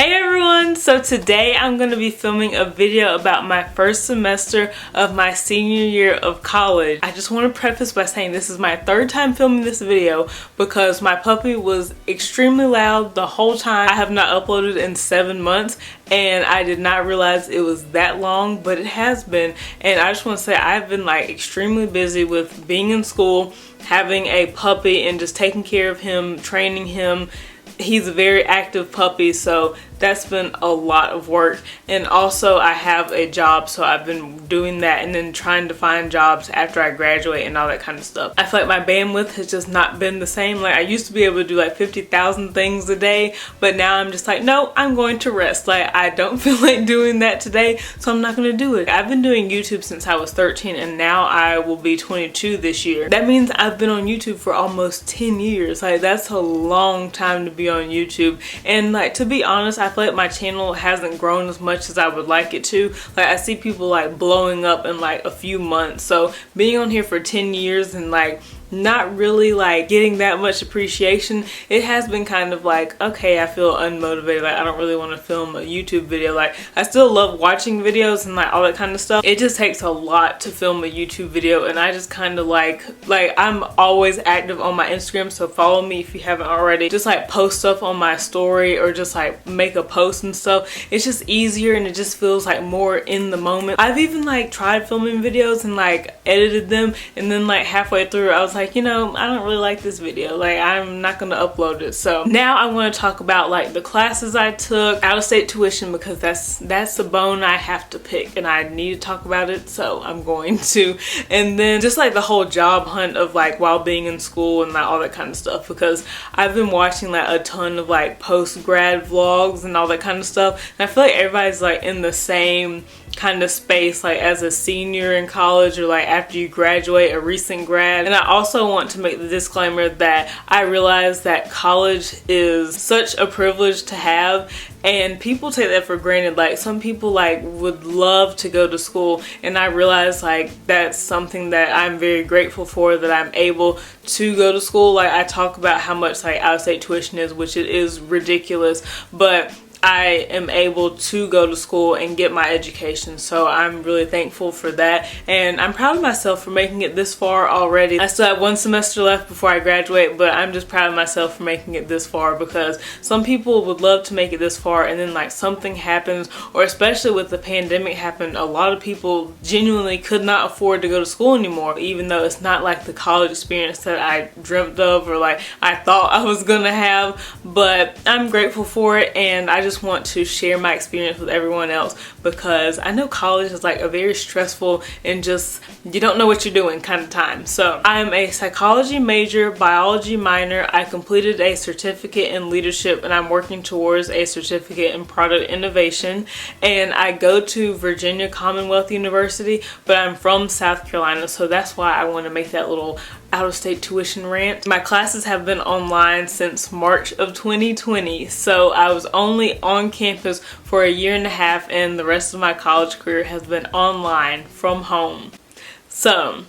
Hey everyone! So today I'm going to be filming a video about my first semester of my senior year of college. I just want to preface by saying this is my third time filming this video because my puppy was extremely loud the whole time. I have not uploaded in 7 months and I did not realize it was that long, but it has been. And I just want to say I've been like extremely busy with being in school, having a puppy and just taking care of him, training him. He's a very active puppy, so that's been a lot of work. And also I have a job, so I've been doing that and then trying to find jobs after I graduate and all that kind of stuff. I feel like my bandwidth has just not been the same. Like I used to be able to do like 50,000 things a day, but now I'm just like, no, I'm going to rest. Like I don't feel like doing that today, so I'm not going to do it. I've been doing YouTube since I was 13 and now I will be 22 this year. That means I've been on YouTube for almost 10 years. Like that's a long time to be on YouTube. And like to be honest, I feel like my channel hasn't grown as much as I would like it to. Like I see people like blowing up in like a few months. So being on here for 10 years and like not really like getting that much appreciation, it has been kind of like, okay, I feel unmotivated. Like I don't really want to film a YouTube video. Like I still love watching videos and like all that kind of stuff. It just takes a lot to film a YouTube video, and I just kind of like I'm always active on my Instagram, so follow me if you haven't already. Just like post stuff on my story or just like make a post and stuff. It's just easier and it just feels like more in the moment. I've even like tried filming videos and like edited them, and then like halfway through I was like, you know, I don't really like this video. Like I'm not gonna upload it. So now I want to talk about like the classes I took, out-of-state tuition, because that's the bone I have to pick and I need to talk about it, so I'm going to. And then just like the whole job hunt of like while being in school and like all that kind of stuff, because I've been watching like a ton of like post-grad vlogs and all that kind of stuff, and I feel like everybody's like in the same kind of space, like as a senior in college or like after you graduate, a recent grad. And I also want to make the disclaimer that I realize that college is such a privilege to have, and people take that for granted. Like some people like would love to go to school, and I realize like that's something that I'm very grateful for, that I'm able to go to school. Like I talk about how much like out-of-state tuition is, which it is ridiculous, but I am able to go to school and get my education, so I'm really thankful for that, and I'm proud of myself for making it this far already. I still have 1 semester left before I graduate, but I'm just proud of myself for making it this far, because some people would love to make it this far and then like something happens, or especially with the pandemic happened, a lot of people genuinely could not afford to go to school anymore, even though it's not like the college experience that I dreamt of or like I thought I was gonna have. But I'm grateful for it, and I just want to share my experience with everyone else, because I know college is like a very stressful and just you don't know what you're doing kind of time. So I'm a psychology major, biology minor. I completed a certificate in leadership and I'm working towards a certificate in product innovation, and I go to Virginia Commonwealth University, but I'm from South Carolina, so that's why I want to make that little out-of-state tuition rant. My classes have been online since March of 2020, so I was only on campus for 1.5 years, and the rest of my college career has been online from home. So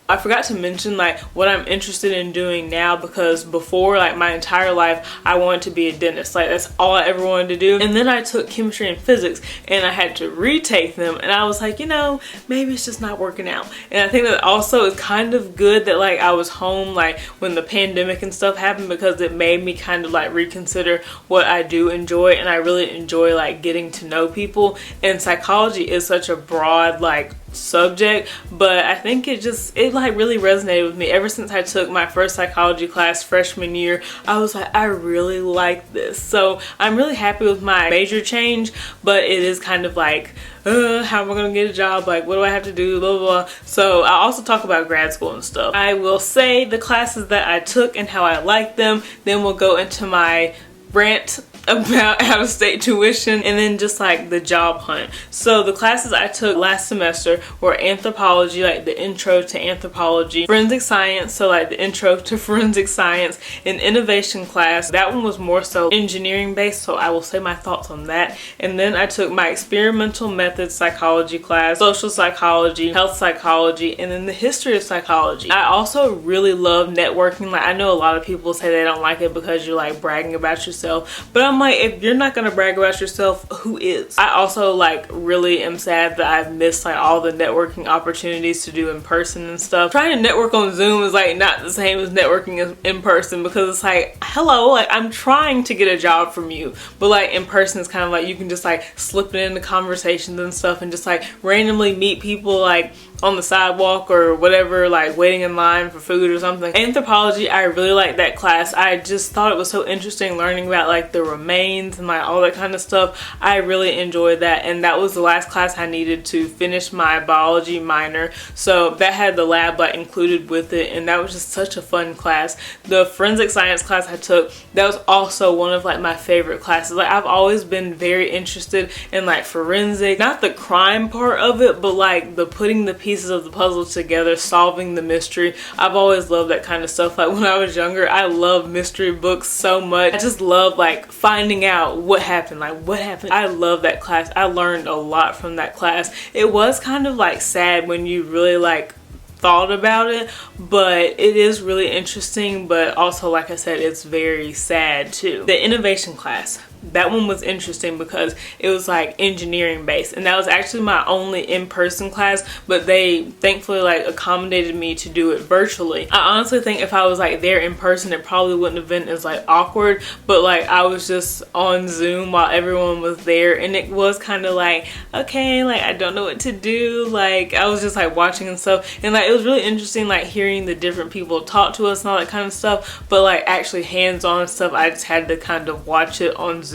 I forgot to mention like what I'm interested in doing now, because before, like my entire life, I wanted to be a dentist. Like that's all I ever wanted to do. And then I took chemistry and physics and I had to retake them, and I was like, you know, maybe it's just not working out. And I think that also is kind of good that like I was home like when the pandemic and stuff happened, because it made me kind of like reconsider what I do enjoy, and I really enjoy like getting to know people. And psychology is such a broad like subject, but I think it like really resonated with me. Ever since I took my first psychology class freshman year, I was like, I really like this. So I'm really happy with my major change, but it is kind of like, how am I gonna get a job? Like, what do I have to do? Blah, blah, blah. So I also talk about grad school and stuff. I will say the classes that I took and how I like them, then we'll go into my rant about out-of-state tuition, and then just like the job hunt. So the classes I took last semester were anthropology, like the intro to anthropology, forensic science, so like the intro to forensic science, and innovation class. That one was more so engineering based, so I will say my thoughts on that. And then I took my experimental methods psychology class, social psychology, health psychology, and then the history of psychology. I also really love networking. Like I know a lot of people say they don't like it because you're like bragging about yourself, but I'm I'm like, if you're not gonna brag about yourself, who is? I also like really am sad that I've missed like all the networking opportunities to do in person and stuff. Trying to network on Zoom is like not the same as networking in person, because it's like, hello, like I'm trying to get a job from you, but like in person it's kind of like you can just like slip it into conversations and stuff and just like randomly meet people like on the sidewalk or whatever, like waiting in line for food or something. Anthropology, I really liked that class. I just thought it was so interesting learning about like the remains and like all that kind of stuff. I really enjoyed that, and that was the last class I needed to finish my biology minor, so that had the lab like included with it, and that was just such a fun class. The forensic science class I took, that was also one of like my favorite classes. Like I've always been very interested in like forensic, not the crime part of it, but like the putting the pieces of the puzzle together, solving the mystery. I've always loved that kind of stuff. Like when I was younger, I loved mystery books so much. I just love like finding out what happened, like what happened. I love that class. I learned a lot from that class. It was kind of like sad when you really like thought about it, but it is really interesting, but also like I said, it's very sad too. The innovation class, that one was interesting because it was like engineering based, and that was actually my only in-person class, but they thankfully like accommodated me to do it virtually. I honestly think if I was like there in person, it probably wouldn't have been as like awkward, but like I was just on Zoom while everyone was there, and it was kind of like, okay, like I don't know what to do. Like I was just like watching and stuff, and like it was really interesting like hearing the different people talk to us and all that kind of stuff, but like actually hands-on stuff, I just had to kind of watch it on Zoom.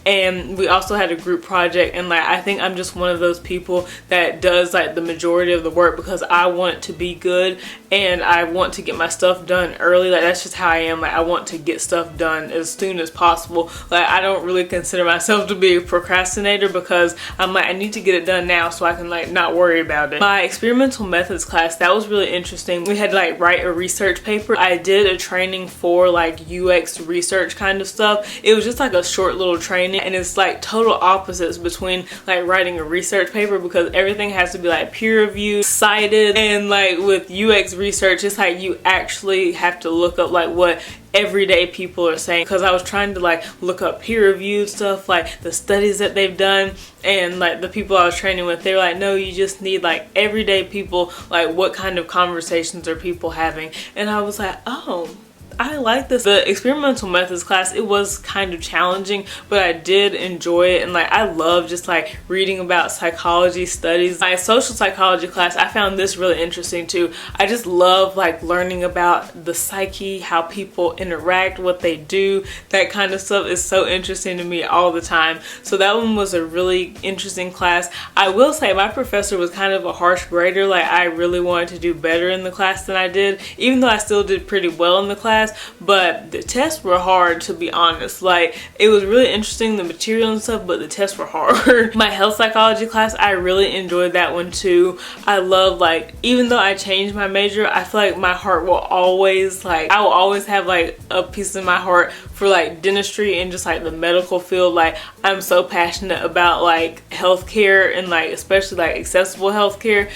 And we also had a group project, and like I think I'm just one of those people that does like the majority of the work because I want it to be good and I want to get my stuff done early. Like that's just how I am. Like I want to get stuff done as soon as possible. Like I don't really consider myself to be a procrastinator because I'm like, I need to get it done now so I can like not worry about it. My experimental methods class, that was really interesting. We had to like write a research paper. I did a training for like UX research kind of stuff. It was just like a short little training, and it's like total opposites between like writing a research paper, because everything has to be like peer reviewed, cited, and like with UX research it's like you actually have to look up like what everyday people are saying, because I was trying to like look up peer reviewed stuff, like the studies that they've done, and like the people I was training with, they're like, no, you just need like everyday people, like what kind of conversations are people having. And I was like, oh, I like this. The experimental methods class, it was kind of challenging, but I did enjoy it, and like I love just like reading about psychology studies. My social psychology class, I found this really interesting too. I just love like learning about the psyche, how people interact, what they do, that kind of stuff is so interesting to me all the time. So that one was a really interesting class. I will say my professor was kind of a harsh grader. Like I really wanted to do better in the class than I did, even though I still did pretty well in the class. But the tests were hard, to be honest. Like it was really interesting, the material and stuff, but the tests were hard. My health psychology class, I really enjoyed that one too. I love, like, even though I changed my major, I feel like my heart will always, like, I will always have like a piece of my heart for like dentistry and just like the medical field. Like I'm so passionate about like healthcare, and like especially like accessible healthcare.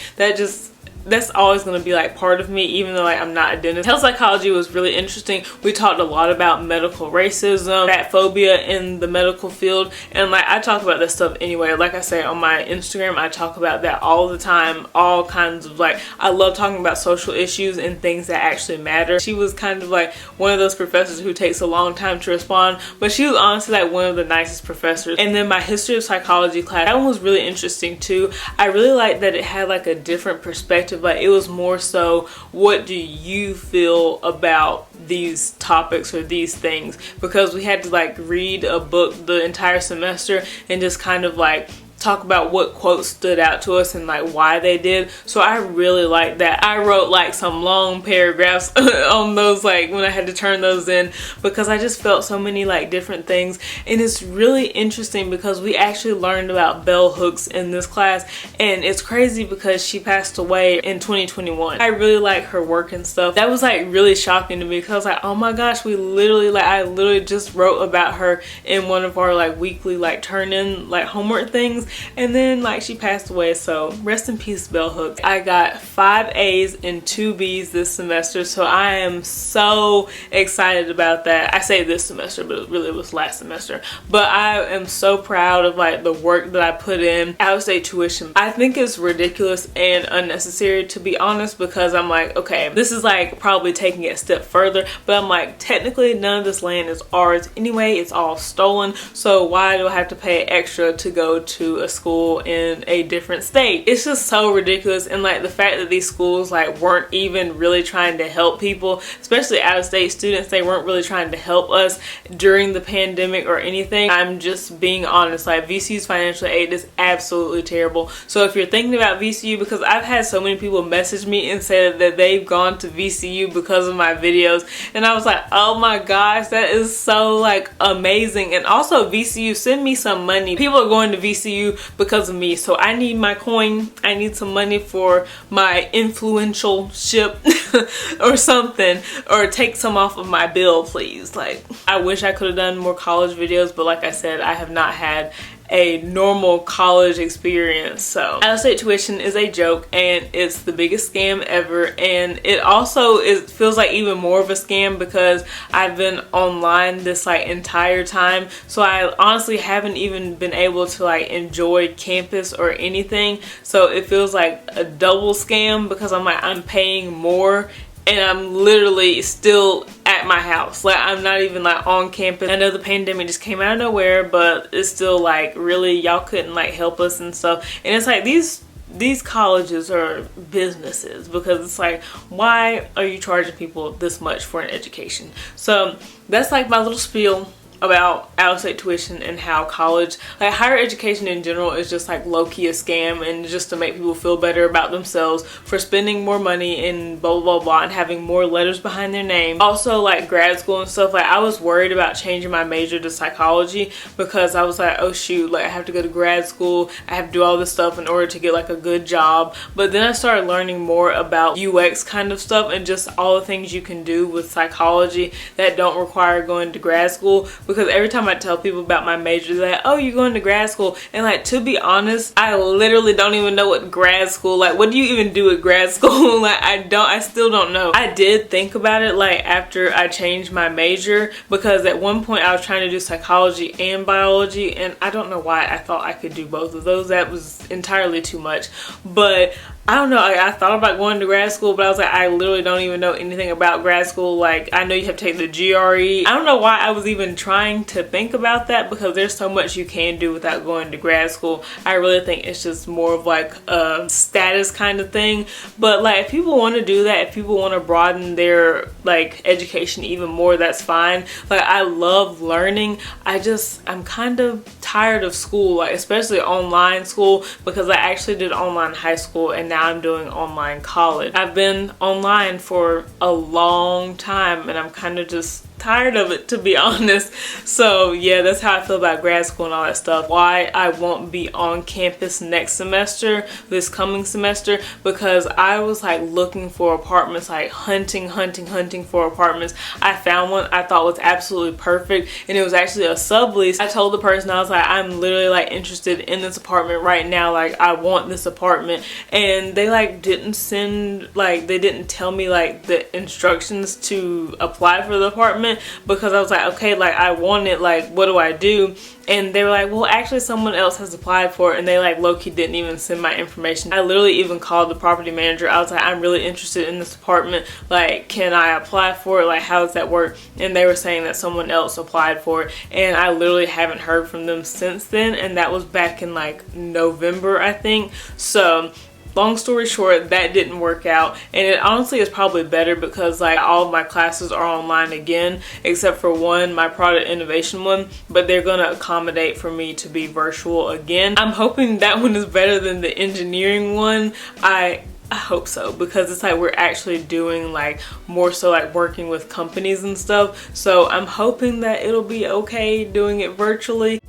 That's always going to be like part of me, even though like I'm not a dentist. Health psychology was really interesting. We talked a lot about medical racism, fat phobia in the medical field, and like I talk about that stuff anyway. Like I say on my Instagram, I talk about that all the time, all kinds of, like, I love talking about social issues and things that actually matter. She was kind of like one of those professors who takes a long time to respond, but she was honestly like one of the nicest professors. And then my history of psychology class, that one was really interesting too. I really liked that it had like a different perspective. But it was more so, what do you feel about these topics or these things? Because we had to like read a book the entire semester and just kind of like talk about what quotes stood out to us and like why they did. So I really liked that. I wrote like some long paragraphs on those, like when I had to turn those in, because I just felt so many like different things. And it's really interesting because we actually learned about bell hooks in this class, and it's crazy because she passed away in 2021. I really like her work and stuff. That was like really shocking to me, because I was like, oh my gosh, I literally just wrote about her in one of our like weekly like turn in like homework things. And then like she passed away, so rest in peace, bell hooks. I got 5 A's and 2 B's this semester, so I am so excited about that. I say this semester, but it really was last semester. But I am so proud of like the work that I put in. Out-of-state tuition, I think it's ridiculous and unnecessary, to be honest, because I'm like, okay, this is like probably taking it a step further, but I'm like, technically none of this land is ours anyway. It's all stolen, so why do I have to pay extra to go to a school in a different state? It's just so ridiculous. And like the fact that these schools like weren't even really trying to help people, especially out-of-state students, they weren't really trying to help us during the pandemic or anything. I'm just being honest, like VCU's financial aid is absolutely terrible. So if you're thinking about VCU, because I've had so many people message me and say that they've gone to VCU because of my videos, and I was like, oh my gosh, that is so like amazing. And also VCU, send me some money. People are going to VCU because of me, so I need my coin. I need some money for my influential ship or something, or take some off of my bill, please. Like, I wish I could have done more college videos, but like I said, I have not had a normal college experience. So out-of-state tuition is a joke, and it's the biggest scam ever. And it also feels like even more of a scam because I've been online this like entire time, so I honestly haven't even been able to like enjoy campus or anything. So it feels like a double scam because I'm paying more and I'm literally still at my house. Like, I'm not even like on campus. I know the pandemic just came out of nowhere, but it's still like, really, y'all couldn't like help us and stuff. And it's like these colleges are businesses, because it's like, why are you charging people this much for an education? So that's like my little spiel about out-of-state tuition and how college, like higher education in general, is just like low-key a scam, and just to make people feel better about themselves for spending more money and blah blah blah and having more letters behind their name. Also like grad school and stuff, like I was worried about changing my major to psychology because I was like, oh shoot, like I have to go to grad school, I have to do all this stuff in order to get like a good job. But then I started learning more about UX kind of stuff and just all the things you can do with psychology that don't require going to grad school. Because every time I tell people about my major, they're like, oh, you're going to grad school. And like, to be honest, I literally don't even know what grad school, like what do you even do at grad school? Like I still don't know. I did think about it like after I changed my major, because at one point I was trying to do psychology and biology, and I don't know why I thought I could do both of those. That was entirely too much. But I don't know, I thought about going to grad school, but I was like, I literally don't even know anything about grad school. Like, I know you have to take the GRE. I don't know why I was even trying to think about that, because there's so much you can do without going to grad school. I really think it's just more of like a status kind of thing. But like, if people want to do that, if people want to broaden their like education even more, that's fine. Like, I love learning. I'm kind of tired of school, like especially online school, because I actually did online high school and now I'm doing online college. I've been online for a long time and I'm kind of just tired of it, to be honest. So yeah, that's how I feel about grad school and all that stuff. Why I won't be on campus next semester, this coming semester, because I was like looking for apartments, like hunting for apartments. I found one I thought was absolutely perfect, and it was actually a sublease. I told the person, I was like, I'm literally like interested in this apartment right now, like I want this apartment. And they like didn't send, like they didn't tell me like the instructions to apply for the apartment, because I was like, okay, like I want it, like what do I do? And they were like, well, actually someone else has applied for it, and they like low-key didn't even send my information. I literally even called the property manager. I was like, I'm really interested in this apartment, like can I apply for it, like how does that work? And they were saying that someone else applied for it, and I literally haven't heard from them since then, and that was back in like November, I think. So long story short, that didn't work out, and it honestly is probably better, because like all of my classes are online again except for one, my product innovation one, but they're gonna accommodate for me to be virtual again. I'm hoping that one is better than the engineering one. I hope so, because it's like we're actually doing like more so like working with companies and stuff, so I'm hoping that it'll be okay doing it virtually.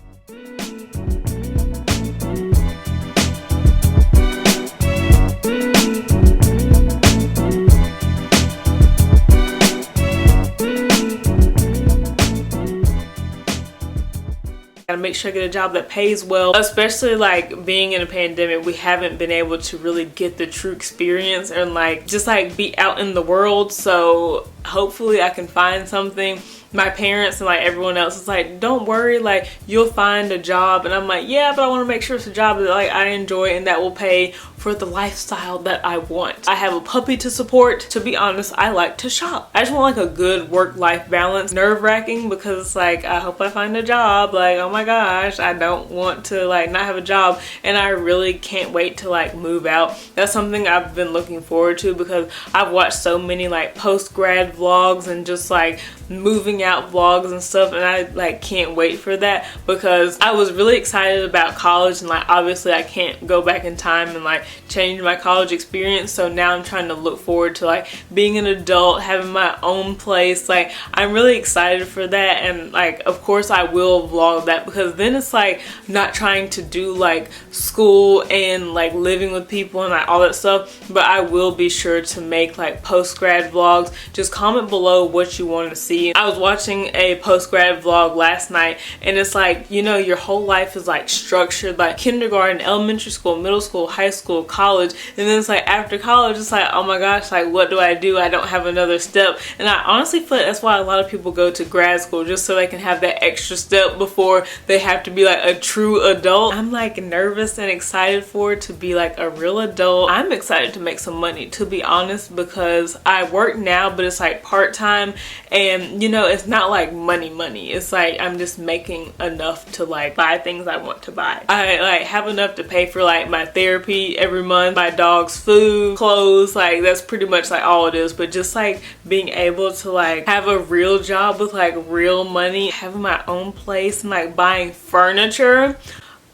Gotta make sure I get a job that pays well. Especially like being in a pandemic, we haven't been able to really get the true experience and like just like be out in the world. So hopefully I can find something. My parents and like everyone else is like, don't worry, like you'll find a job. And I'm like, yeah, but I want to make sure it's a job that like I enjoy and that will pay for the lifestyle that I want. I have a puppy to support. To be honest, I like to shop. I just want like a good work-life balance. Nerve-wracking because it's like, I hope I find a job. Like, oh my gosh, I don't want to like not have a job, and I really can't wait to like move out. That's something I've been looking forward to because I've watched so many like post-grad vlogs and just like moving out vlogs and stuff, and I like can't wait for that because I was really excited about college, and like obviously I can't go back in time and like change my college experience. So now I'm trying to look forward to like being an adult, having my own place. Like I'm really excited for that, and like of course I will vlog that because then it's like not trying to do like school and like living with people and like all that stuff, but I will be sure to make like post-grad vlogs. Just comment below what you want to see. I was watching a post-grad vlog last night, and it's like, you know, your whole life is like structured like kindergarten, elementary school, middle school, high school, college, and then it's like after college it's like, oh my gosh, like what do? I don't have another step. And I honestly feel like that's why a lot of people go to grad school, just so they can have that extra step before they have to be like a true adult. I'm like nervous and excited for it to be like a real adult. I'm excited to make some money, to be honest, because I work now but it's like part-time, and you know, it's not like money. It's like I'm just making enough to like buy things I want to buy. I like have enough to pay for like my therapy every month, my dog's food, clothes, like that's pretty much like all it is. But just like being able to like have a real job with like real money, having my own place, and like buying furniture.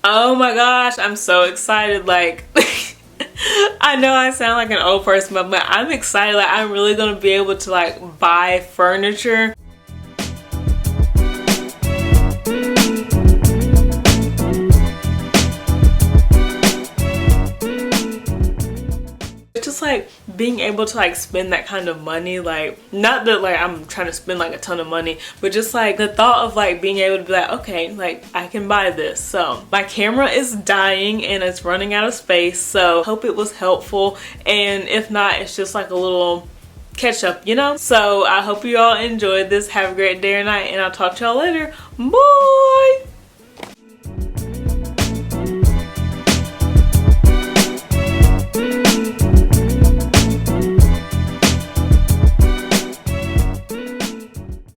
Oh my gosh, I'm so excited. Like I know I sound like an old person, but I'm excited. Like I'm really gonna be able to like buy furniture. Just like being able to like spend that kind of money, like not that like I'm trying to spend like a ton of money, but just like the thought of like being able to be like, okay, like I can buy this. So my camera is dying and it's running out of space, so hope it was helpful, and if not, it's just like a little catch up, you know. So I hope you all enjoyed this. Have a great day or night, and I'll talk to y'all later. Bye.